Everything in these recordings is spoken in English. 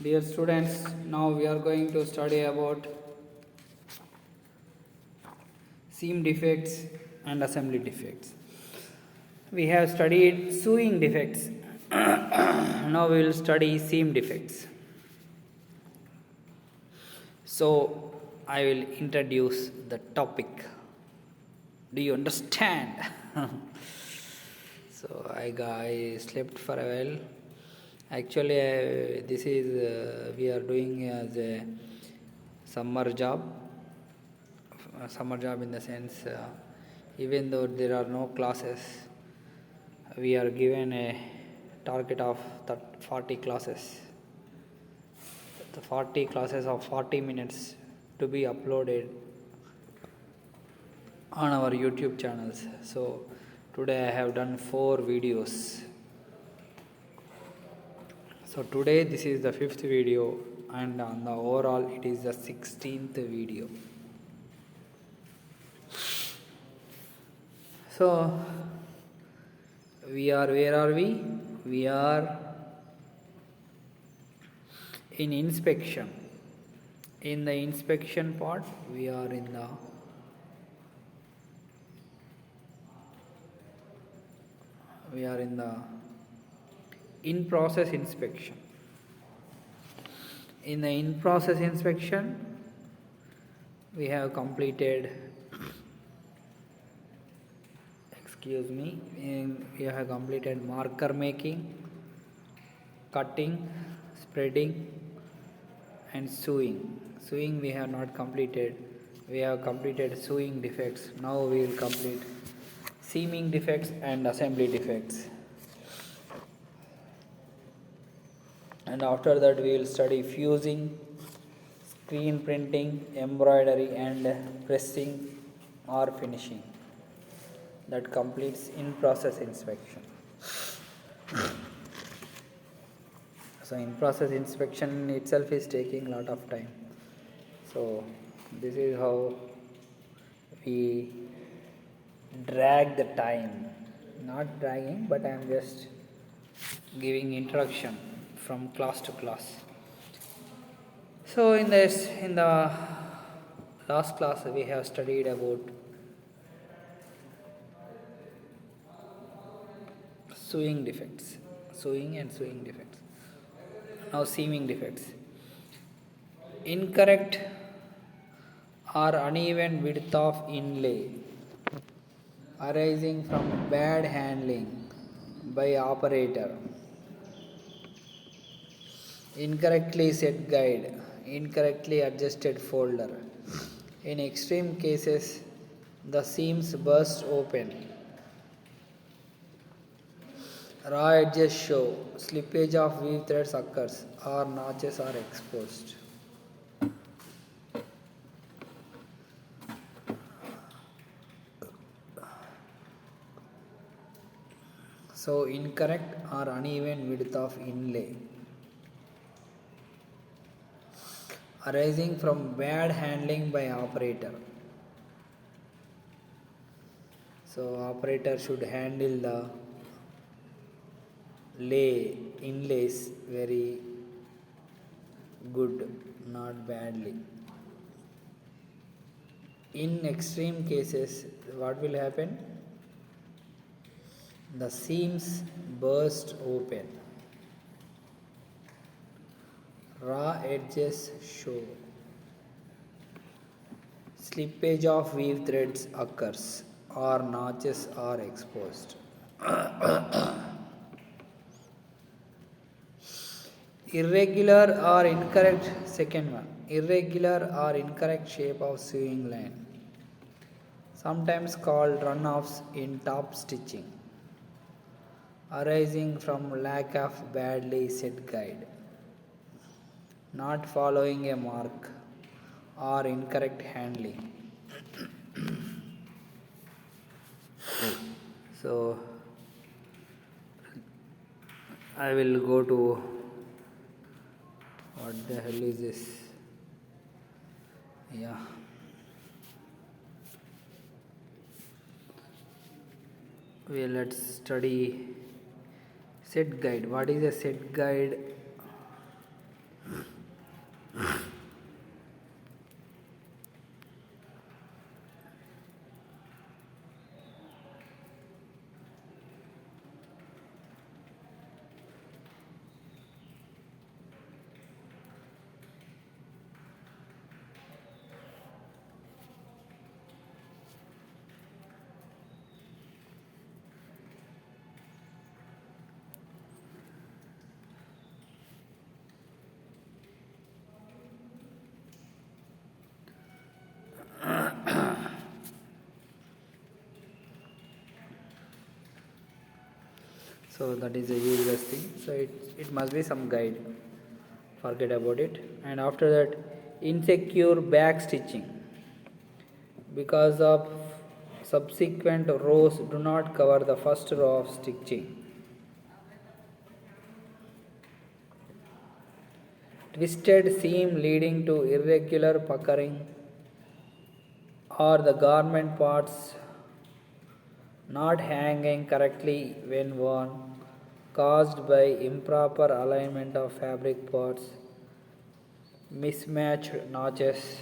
Dear students, now we are going to study about seam defects and assembly defects. We have studied sewing defects. Now we will study seam defects. So I will introduce the topic. Do you understand? So I slept for a while. Actually, this is we are doing as a summer job. Summer job in the sense, even though there are no classes, we are given a target of 40 classes. The 40 classes of 40 minutes to be uploaded on our YouTube channels. So today I have done 4 videos. So today this is the 5th video, and on the overall it is the 16th video. So where are we? We are in inspection. In the inspection part, we are in the in-process inspection. In the in-process inspection, we have completed we have completed marker making, cutting, spreading, and sewing. Sewing we have not completed. We have completed sewing defects. Now we will complete seaming defects and assembly defects. And after that we will study fusing, screen printing, embroidery, and pressing or finishing. That completes in-process inspection. So in-process inspection itself is taking a lot of time. So this is how we drag the time. Not dragging, but I am just giving introduction from class to class. So in the last class we have studied about sewing defects. Now seaming defects. Incorrect or uneven width of inlay arising from bad handling by operator. Incorrectly set guide, incorrectly adjusted folder. In extreme cases, the seams burst open. Raw edges show, slippage of weave threads occurs, or notches are exposed. So incorrect or uneven width of inlay arising from bad handling by operator. So operator should handle the inlays very good, not badly. In extreme cases, what will happen? The seams burst open. Raw edges show. Slippage of weave threads occurs, or notches are exposed. Irregular or incorrect shape of sewing line, sometimes called runoffs in top stitching, arising from lack of badly set guide, not following a mark, or incorrect handling. So I will go to what the hell is this? Yeah. Let's study set guide. What is a set guide? So that is a useless thing. So it must be some guide. Forget about it. And after that, insecure back stitching because of subsequent rows do not cover the first row of stitching. Twisted seam leading to irregular puckering or the garment parts not hanging correctly when worn, caused by improper alignment of fabric parts, mismatched notches,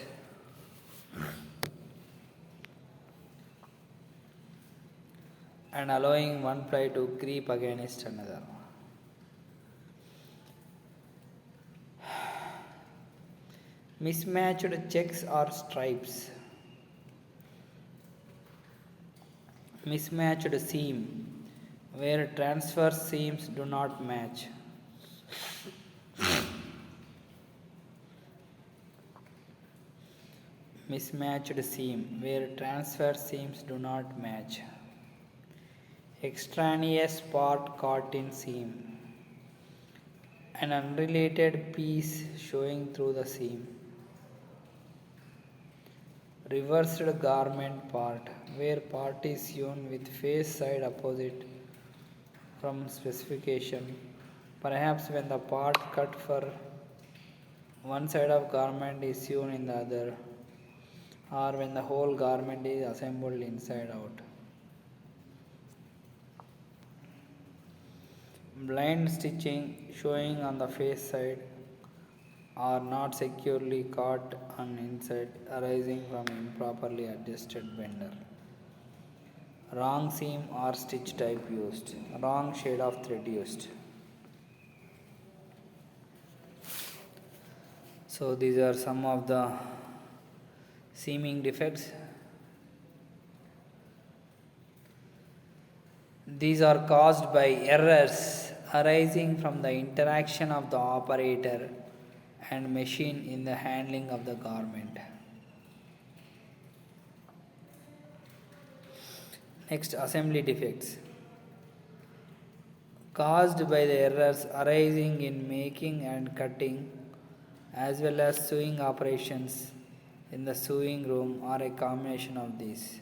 and allowing one ply to creep against another. Mismatched checks or stripes. Mismatched seam where transverse seams do not match. Mismatched seam where transverse seams do not match. Extraneous part caught in seam. An unrelated piece showing through the seam. Reversed garment part where part is sewn with face side opposite from specification, perhaps when the part cut for one side of garment is sewn in the other, or when the whole garment is assembled inside out. Blind stitching showing on the face side are not securely caught on inside arising from improperly adjusted bender. Wrong seam or stitch type used. Wrong shade of thread used. So these are some of the seaming defects. These are caused by errors arising from the interaction of the operator and machine in the handling of the garment. Next, assembly defects caused by the errors arising in making and cutting as well as sewing operations in the sewing room or a combination of these.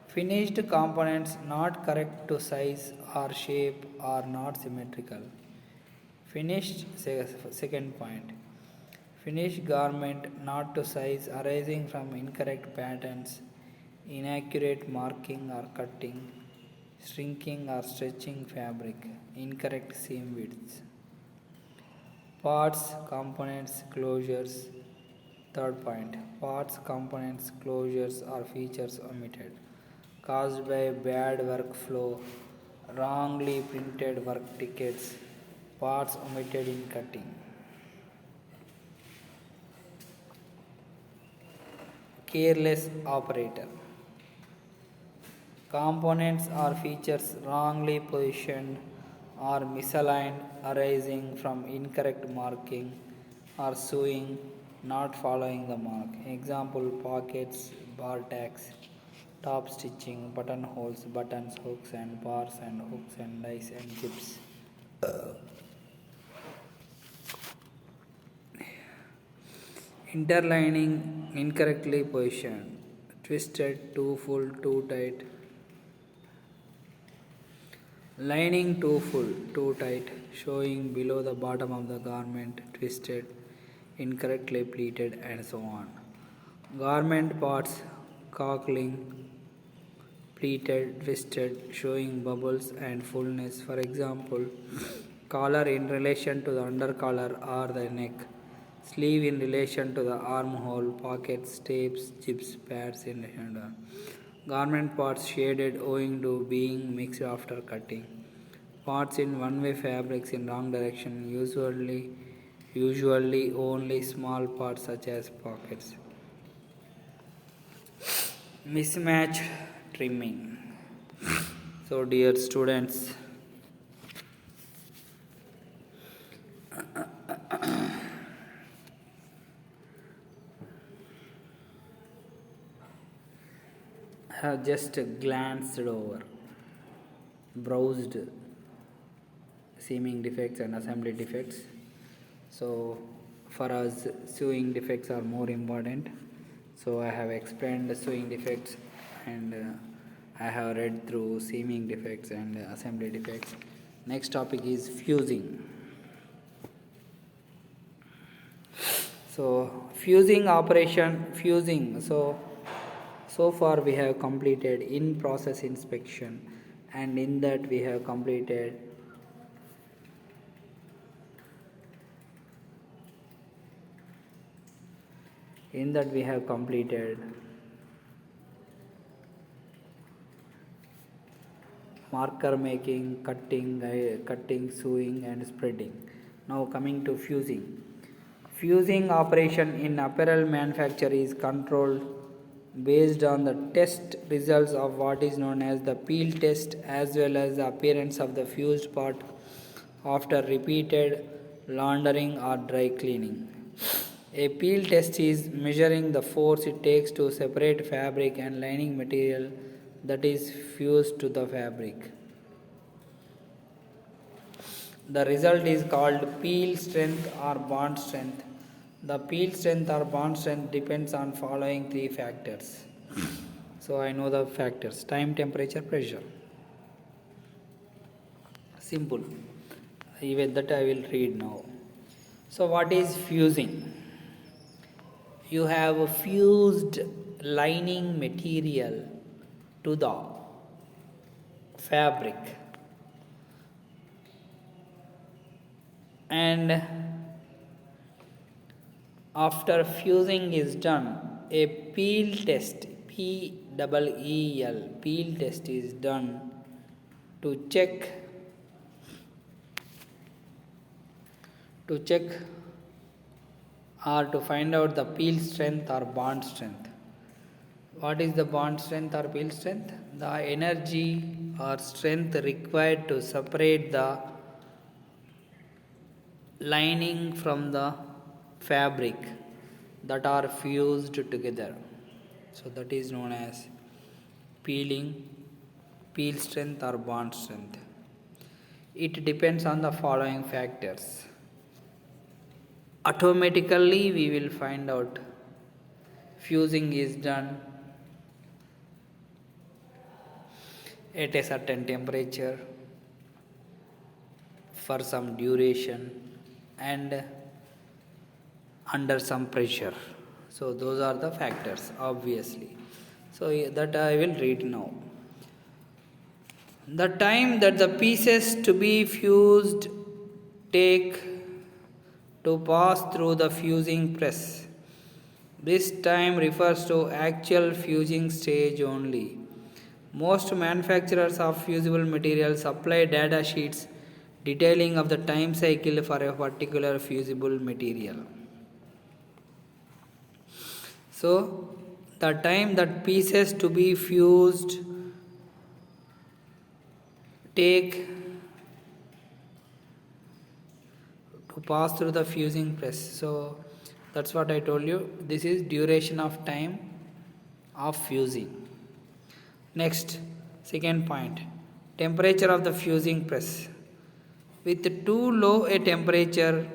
Finished components not correct to size or shape or not symmetrical. Finished, second point. Finished garment not to size arising from incorrect patterns, inaccurate marking or cutting, shrinking or stretching fabric, incorrect seam widths. Parts, components, closures. Third point. Parts, components, closures or features omitted, caused by bad workflow, wrongly printed work tickets, parts omitted in cutting. Careless operator. Components or features wrongly positioned or misaligned arising from incorrect marking or sewing not following the mark. Example: pockets, bar tacks, top stitching, buttonholes, buttons, hooks and bars and hooks and dice and zips. Interlining incorrectly positioned, twisted, too full, too tight. Lining too full, too tight, showing below the bottom of the garment, twisted, incorrectly pleated, and so on. Garment parts cockling, pleated, twisted, showing bubbles and fullness. For example, collar in relation to the undercollar or the neck, sleeve in relation to the armhole, pockets, tapes, zips, pads in relation to garment parts shaded owing to being mixed after cutting. Parts in one-way fabrics in wrong direction, usually only small parts such as pockets. Mismatched trimming. So dear students, have just glanced over, browsed seaming defects and assembly defects. So for us, sewing defects are more important. So I have explained the sewing defects, and I have read through seaming defects and assembly defects. Next topic is fusing. So fusing operation, so far we have completed in process inspection, and in that we have completed marker making, cutting, sewing and spreading. Now coming to fusing. Fusing operation in apparel manufacture is controlled based on the test results of what is known as the peel test, as well as the appearance of the fused part after repeated laundering or dry cleaning. A peel test is measuring the force it takes to separate fabric and lining material that is fused to the fabric. The result is called peel strength or bond strength. The peel strength or bond strength depends on following three factors. So I know the factors: time, temperature, pressure. Simple. Even that I will read now. So what is fusing? You have fused lining material to the fabric, and after fusing is done, a peel test, peel test is done to check or to find out the peel strength or bond strength. What is the bond strength or peel strength? The energy or strength required to separate the lining from the fabric that are fused together. So that is known as peel strength or bond strength. It depends on the following factors. Automatically we will find out fusing is done at a certain temperature for some duration and under some pressure. So those are the factors, obviously. So that I will read now. The time that the pieces to be fused take to pass through the fusing press. This time refers to actual fusing stage only. Most manufacturers of fusible materials supply data sheets detailing of the time cycle for a particular fusible material. So, the time that pieces to be fused take to pass through the fusing press. So, that's what I told you. This is duration of time of fusing. Next, second point, temperature of the fusing press. With too low a temperature,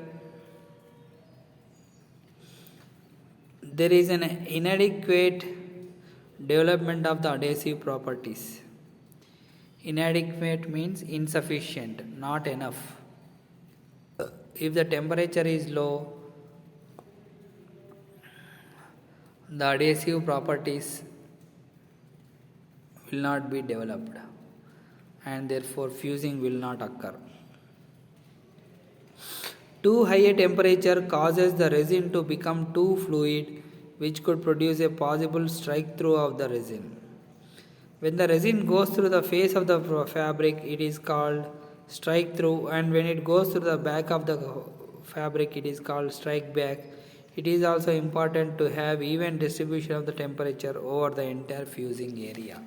there is an inadequate development of the adhesive properties. Inadequate means insufficient, not enough. If the temperature is low, the adhesive properties will not be developed, and therefore fusing will not occur. Too high a temperature causes the resin to become too fluid, which could produce a possible strike through of the resin. When the resin goes through the face of the fabric, it is called strike through, and when it goes through the back of the fabric, it is called strike back. It is also important to have even distribution of the temperature over the entire fusing area.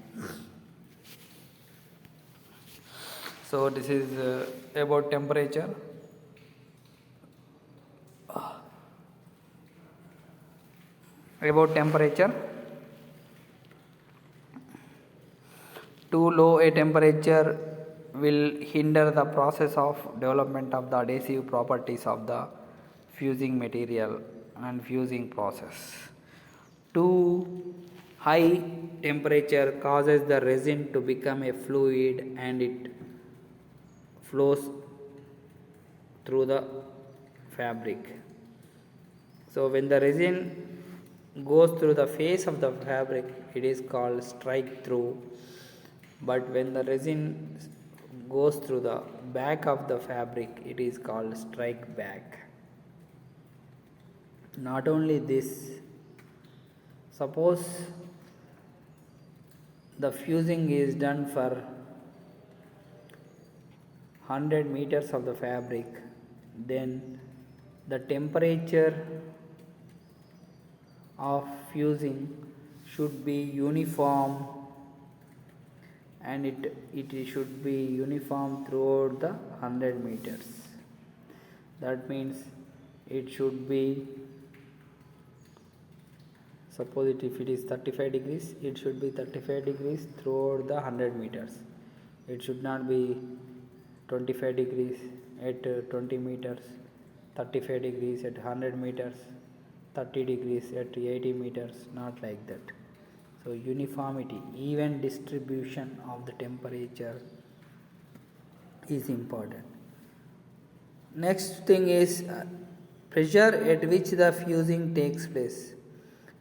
So this is about temperature. About temperature. too low a temperature will hinder the process of development of the adhesive properties of the fusing material and fusing process. Too high temperature causes the resin to become a fluid and it flows through the fabric. So when the resin goes through the face of the fabric, it is called strike through, but when the resin goes through the back of the fabric, it is called strike back. Not only this, suppose the fusing is done for 100 meters of the fabric, then the temperature of fusing should be uniform, and it should be uniform throughout the 100 meters. That means it should be, suppose if it is 35 degrees, it should be 35 degrees throughout the 100 meters. It should not be 25 degrees at 20 meters, 35 degrees at 100 meters, 30 degrees at 80 meters, not like that. So uniformity, even distribution of the temperature is important. Next thing is pressure at which the fusing takes place.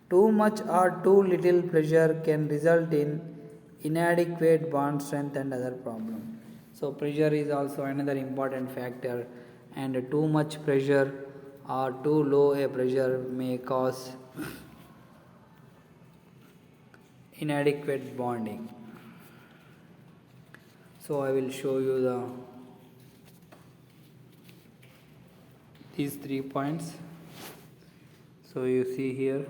Too much or too little pressure can result in inadequate bond strength and other problems. So pressure is also another important factor, and too much pressure or too low a pressure may cause inadequate bonding. So I will show you these 3 points. So you see here,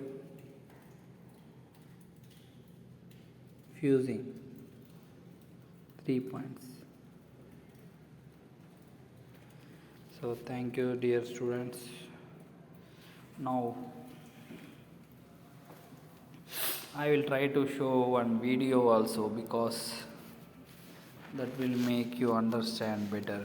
fusing, 3 points. So thank you dear students. Now I will try to show one video also, because that will make you understand better.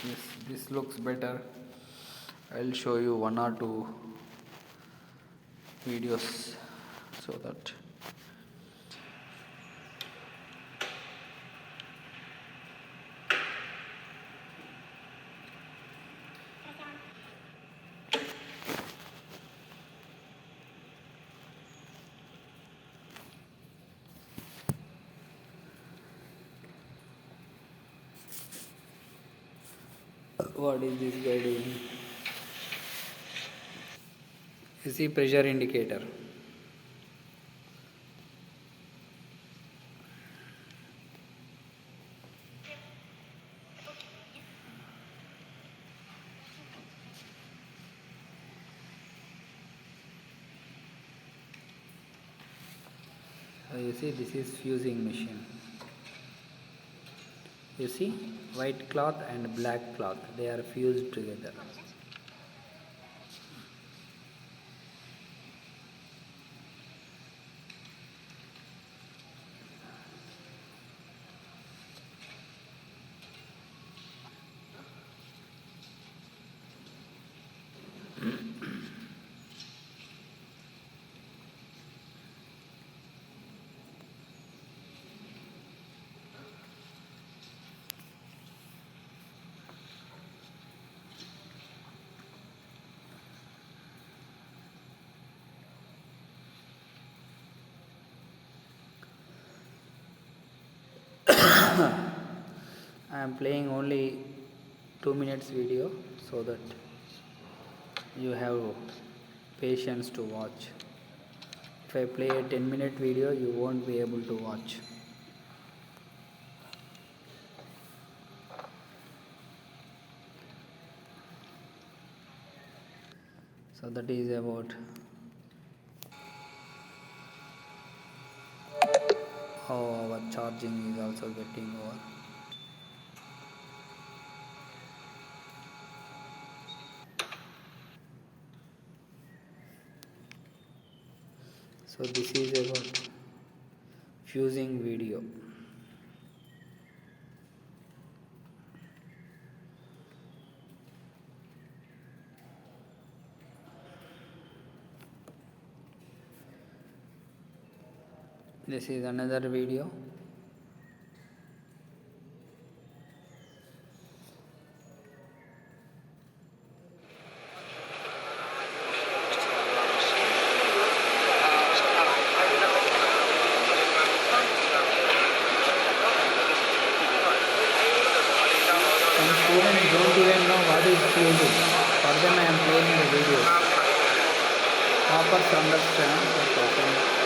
Yes, this looks better. I'll show you 1 or 2 videos so that what is this guy doing? You see pressure indicator. You see, this is fusing machine. You see, white cloth and black cloth, they are fused together. I am playing only 2 minutes video so that you have patience to watch. If I play a 10-minute video, you won't be able to watch. So that is about how our charging is also getting over. So this is about fusing video. This is another video. Some students don't even know what is fusing. For them I am playing the video. Toppers understand, but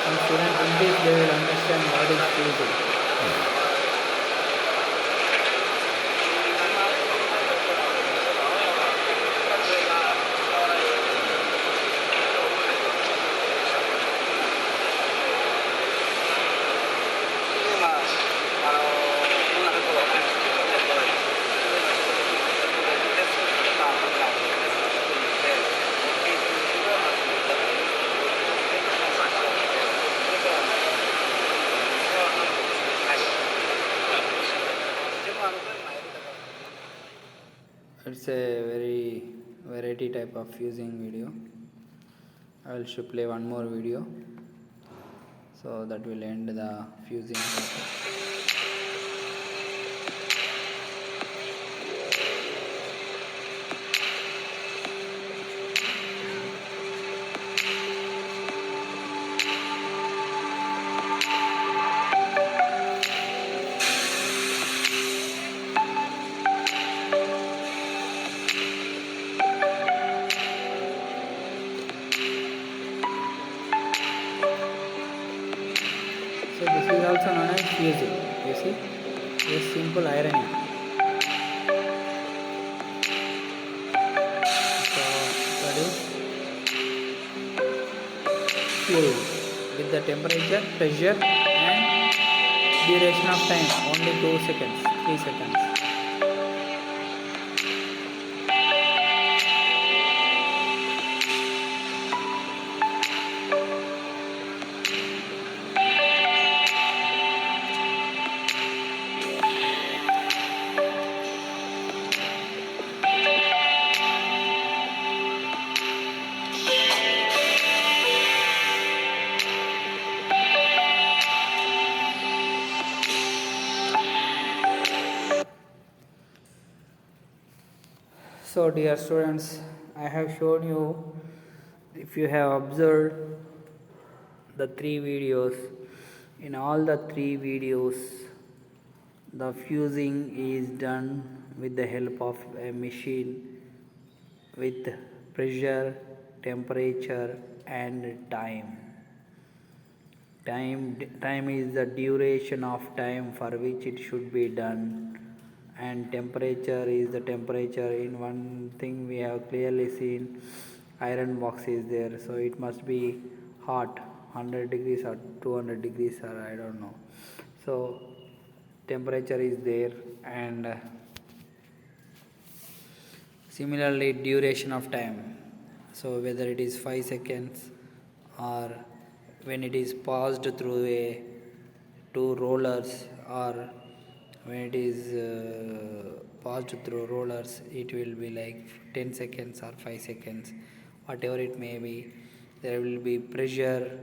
some students in this they will understand what is fusing. It's a very variety type of fusing video. I will should play one more video, so that will end the fusing topic. So this is also known as fusing. You see, this simple ironing. So that is fuse with the temperature, pressure, and duration of time only 2 seconds, 3 seconds. So dear students, I have shown you, if you have observed the 3 videos, in all the 3 videos the fusing is done with the help of a machine with pressure, temperature and time. Time is the duration of time for which it should be done, and temperature is the temperature. In one thing we have clearly seen, iron box is there, so it must be hot, 100 degrees or 200 degrees or I don't know. So temperature is there, and similarly duration of time, so whether it is 5 seconds or when it is passed through a 2 rollers, or when it is passed through rollers, it will be like 10 seconds or 5 seconds, whatever it may be. There will be pressure,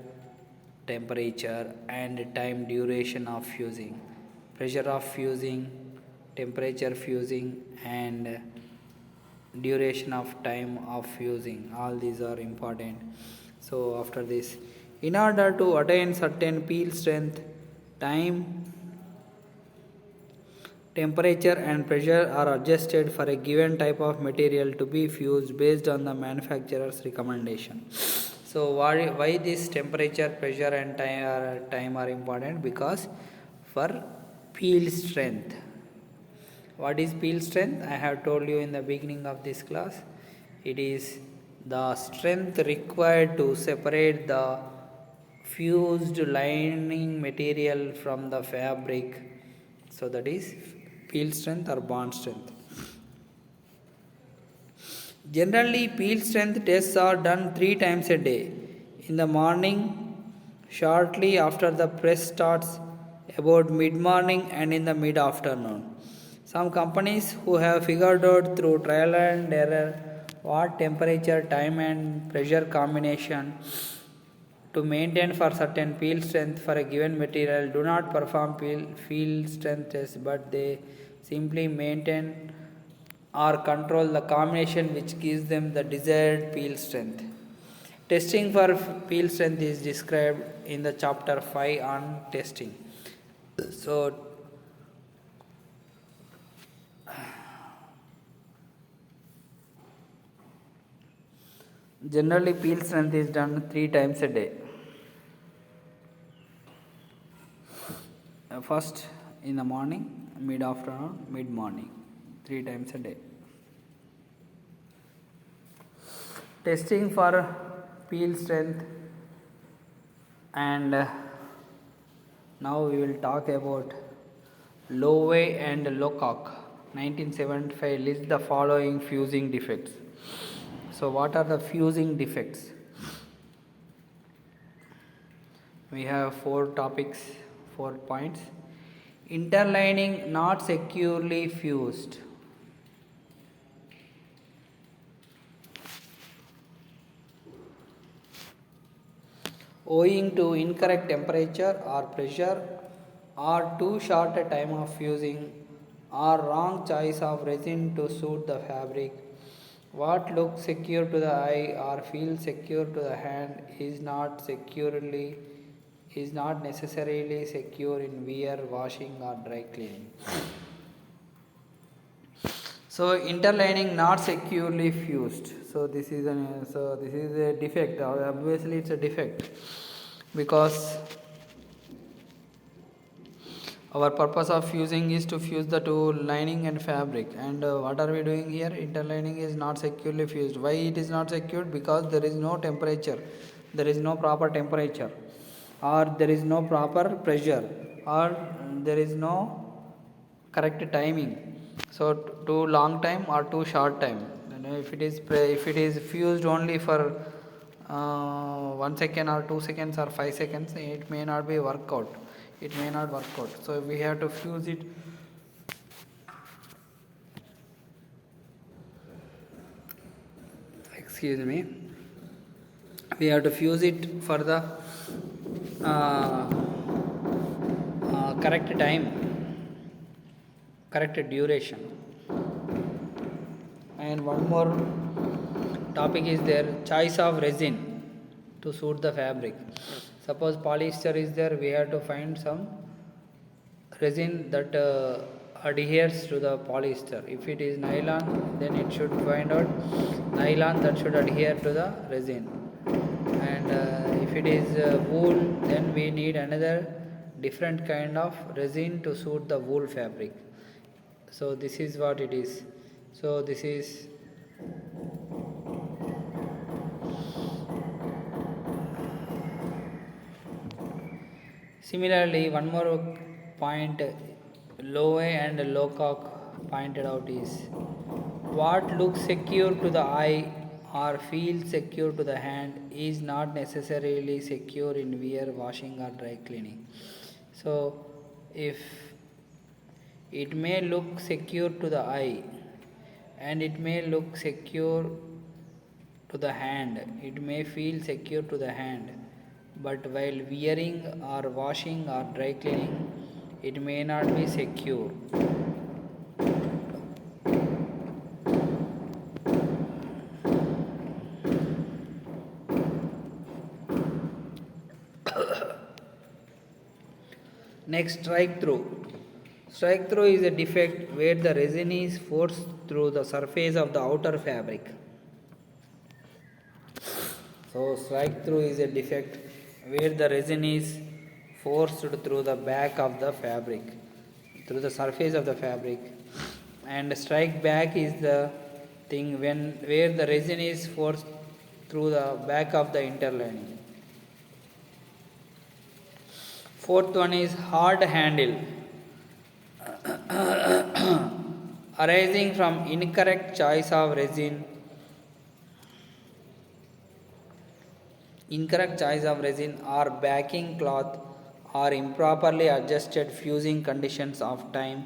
temperature and time duration of fusing. Pressure of fusing, temperature fusing and duration of time of fusing, all these are important. So after this, in order to attain certain peel strength, time, temperature and pressure are adjusted for a given type of material to be fused based on the manufacturer's recommendation. So So why this temperature, pressure and time are important? Because for peel strength. What is peel strength? I have told you in the beginning of this class. It is the strength required to separate the fused lining material from the fabric. So that is peel strength or bond strength. Generally, peel strength tests are done 3 times a day. In the morning, shortly after the press starts, about mid-morning and in the mid-afternoon. Some companies who have figured out through trial and error what temperature, time and pressure combination to maintain for certain peel strength for a given material do not perform peel strength tests, but they simply maintain or control the combination which gives them the desired peel strength. Testing for peel strength is described in the chapter 5 on testing. So generally peel strength is done 3 times a day. First in the morning, mid afternoon, mid morning, 3 times a day. Testing for peel strength, and now we will talk about Lowe and Locock 1975 list the following fusing defects. So what are the fusing defects? We have 4 topics, 4 points. Interlining not securely fused. Owing to incorrect temperature or pressure, or too short a time of fusing, or wrong choice of resin to suit the fabric, what looks secure to the eye or feels secure to the hand is not necessarily secure in wear, washing or dry cleaning. So interlining not securely fused. So this is a defect. Obviously, it's a defect because our purpose of fusing is to fuse the two lining and fabric. And what are we doing here? Interlining is not securely fused. Why it is not secured? Because there is no temperature. There is no proper temperature, or there is no proper pressure, or there is no correct timing. So too long time or too short time. If it is fused only for 1 second or 2 seconds or 5 seconds, it may not be work out. It may not work out. So we have to fuse it. Excuse me. We have to fuse it for the correct time, correct duration. And one more topic is there, choice of resin to suit the fabric. Suppose polyester is there, we have to find some resin that adheres to the polyester. If it is nylon, then it should find out nylon that should adhere to the resin. And if it is wool, then we need another different kind of resin to suit the wool fabric. So this is what it is. So this is similarly one more point Lowe and Locock pointed out is what looks secure to the eye or feels secure to the hand is not necessarily secure in wear, washing or dry cleaning. So if it may look secure to the eye and it may look secure to the hand, it may feel secure to the hand, but while wearing or washing or dry cleaning, it may not be secure. Next, strike through. Strike through is a defect where the resin is forced through the surface of the outer fabric. So strike through is a defect where the resin is forced through the back of the fabric, through the surface of the fabric, and strike back is the thing when where the resin is forced through the back of the interlining. Fourth one is hard handle, arising from incorrect choice of resin. Incorrect choice of resin or backing cloth or improperly adjusted fusing conditions of time,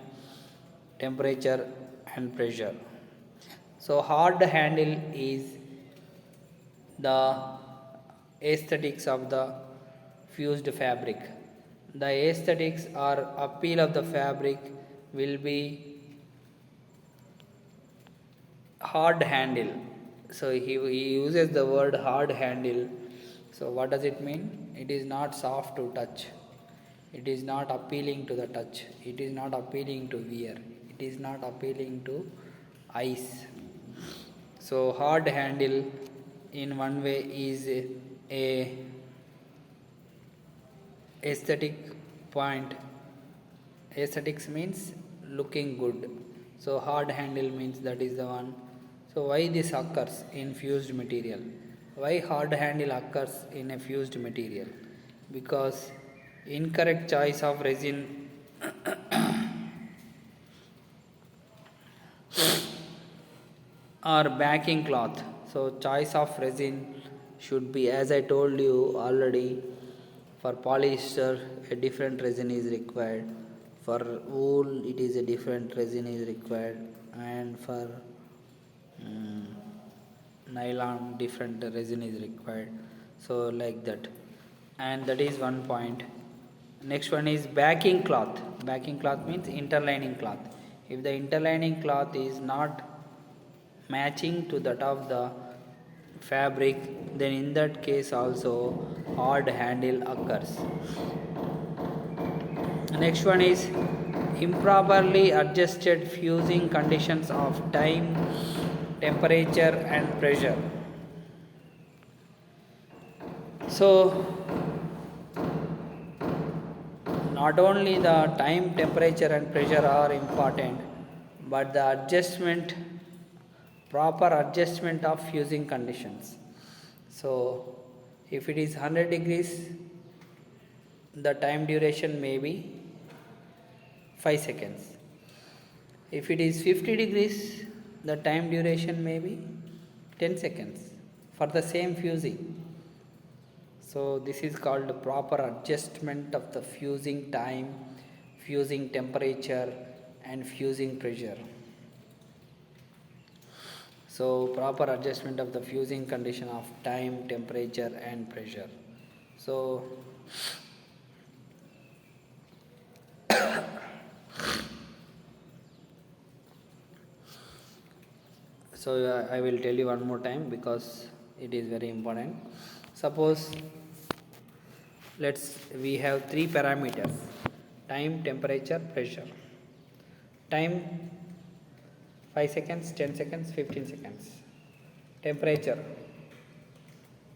temperature and pressure. So hard handle is the aesthetics of the fused fabric. The aesthetics or appeal of the fabric will be hard handle. So he uses the word hard handle. So what does it mean? It is not soft to touch. It is not appealing to the touch. It is not appealing to wear. It is not appealing to eyes. So hard handle in one way is a aesthetic point. Aesthetics means looking good. So hard handle means that is the one. So why this occurs in fused material? Why hard handle occurs in a fused material? Because incorrect choice of resin or backing cloth. So choice of resin should be, as I told you already, for polyester a different resin is required, for wool it is a different resin is required, and for nylon different resin is required. So like that, and that is one point. Next one is backing cloth. Backing cloth means interlining cloth. If the interlining cloth is not matching to that of the fabric, then in that case also hard handle occurs. Next one is improperly adjusted fusing conditions of time, temperature and pressure. So not only the time, temperature and pressure are important, but the adjustment, proper adjustment of fusing conditions. So if it is 100 degrees, the time duration may be 5 seconds. If it is 50 degrees, the time duration may be 10 seconds for the same fusing. So this is called proper adjustment of the fusing time, fusing temperature and fusing pressure. So proper adjustment of the fusing condition of time, temperature and pressure. So I will tell you one more time because it is very important. Suppose we have three parameters: time, temperature, pressure. Time 5 seconds, 10 seconds, 15 seconds. Temperature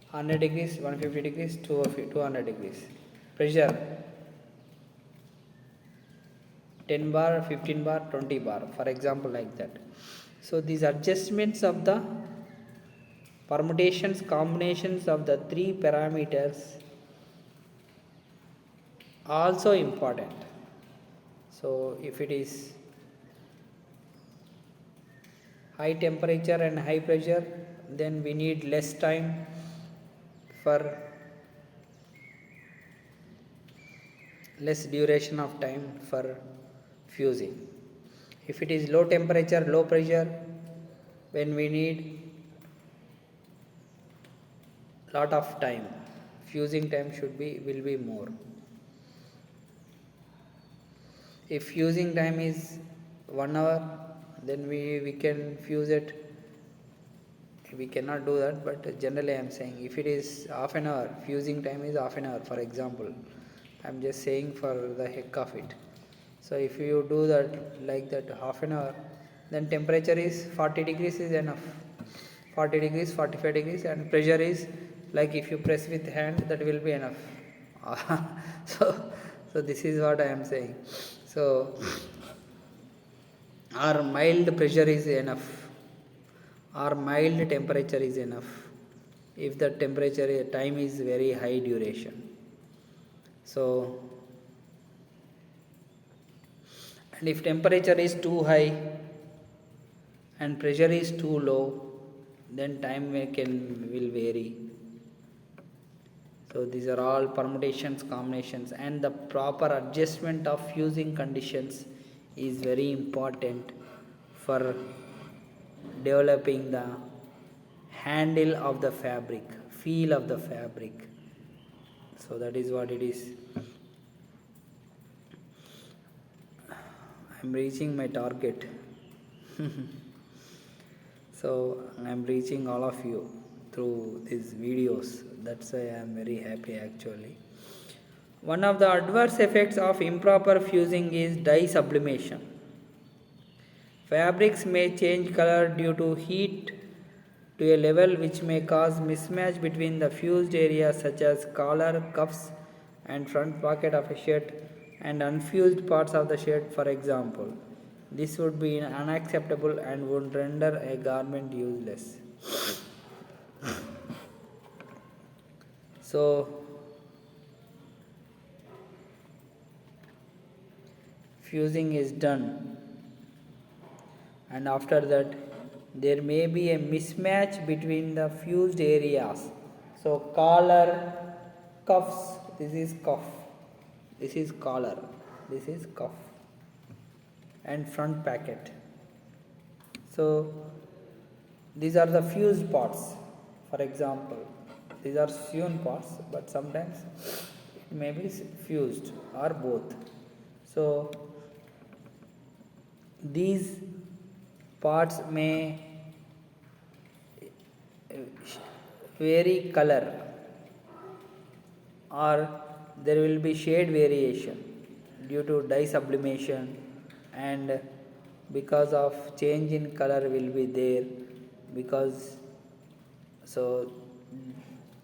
100 degrees, 150 degrees, 200 degrees. Pressure 10 bar, 15 bar, 20 bar, for example, like that. So these adjustments of the permutations, combinations of the three parameters also important. So if it is high temperature and high pressure, then we need less time for less duration of time for fusing. If it is low temperature, low pressure, when we need lot of time, fusing time will be more. If fusing time is 1 hour, then we can fuse it. We cannot do that, but generally I am saying if it is half an hour, fusing time is half an hour, for example. I am just saying for the heck of it. So if you do that like that half an hour, then temperature is 40 degrees is enough. 40 degrees, 45 degrees, and pressure is like if you press with hand, that will be enough. so so this is what I am saying. So our mild pressure is enough, or mild temperature is enough if the temperature time is very high duration. So, and if temperature is too high and pressure is too low, then time will vary. So these are all permutations, combinations, and the proper adjustment of fusing conditions is very important for developing the handle of the fabric, feel of the fabric. So that is what it is. I am reaching my target. So I am reaching all of you through these videos. That's why I am very happy actually. One of the adverse effects of improper fusing is dye sublimation. Fabrics may change color due to heat to a level which may cause mismatch between the fused areas such as collar, cuffs, and front pocket of a shirt and unfused parts of the shirt, for example. This would be unacceptable and would render a garment useless. So, fusing is done, and after that there may be a mismatch between the fused areas. So collar, cuffs, this is cuff, this is collar, this is cuff, and front pocket. So these are the fused parts. For example, these are sewn parts, but sometimes it may be fused or both. So these parts may vary color, or there will be shade variation due to dye sublimation, and because of change in color will be there, because so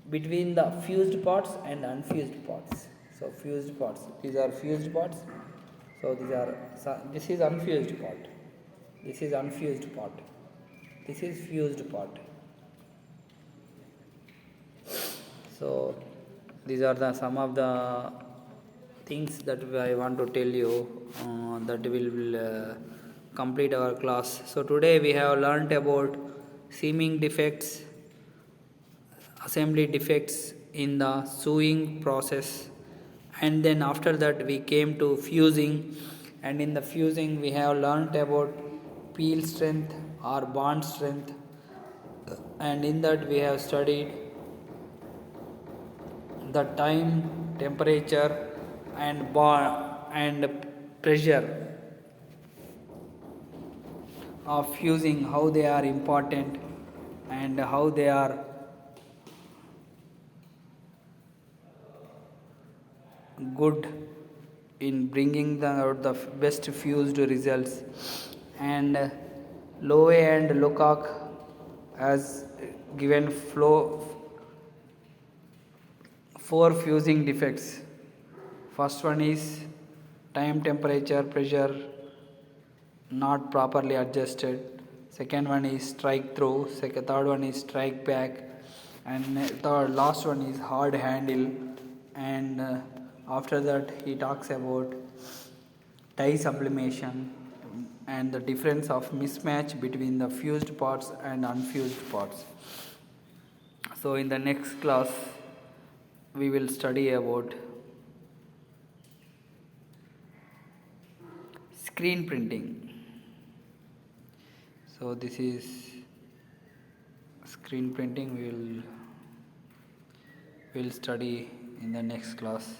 between the fused parts and unfused parts. So fused parts, these are fused parts. So this is unfused part, this is unfused part, this is fused part. So these are some of the things that I want to tell you that will complete our class. So today we have learnt about seaming defects, assembly defects in the sewing process, and then after that we came to fusing, and in the fusing we have learnt about peel strength or bond strength, and in that we have studied the time, temperature, and bond and pressure of fusing, how they are important and how they are good in bringing the best fused results. And Lowe and Lukacs has given 4 fusing defects. First one is time, temperature, pressure not properly adjusted. Second one is strike through. Third one is strike back, and last one is hard handle. And after that he talks about dye sublimation and the difference of mismatch between the fused parts and unfused parts. So in the next class we will study about screen printing. So this is screen printing, we will study in the next class.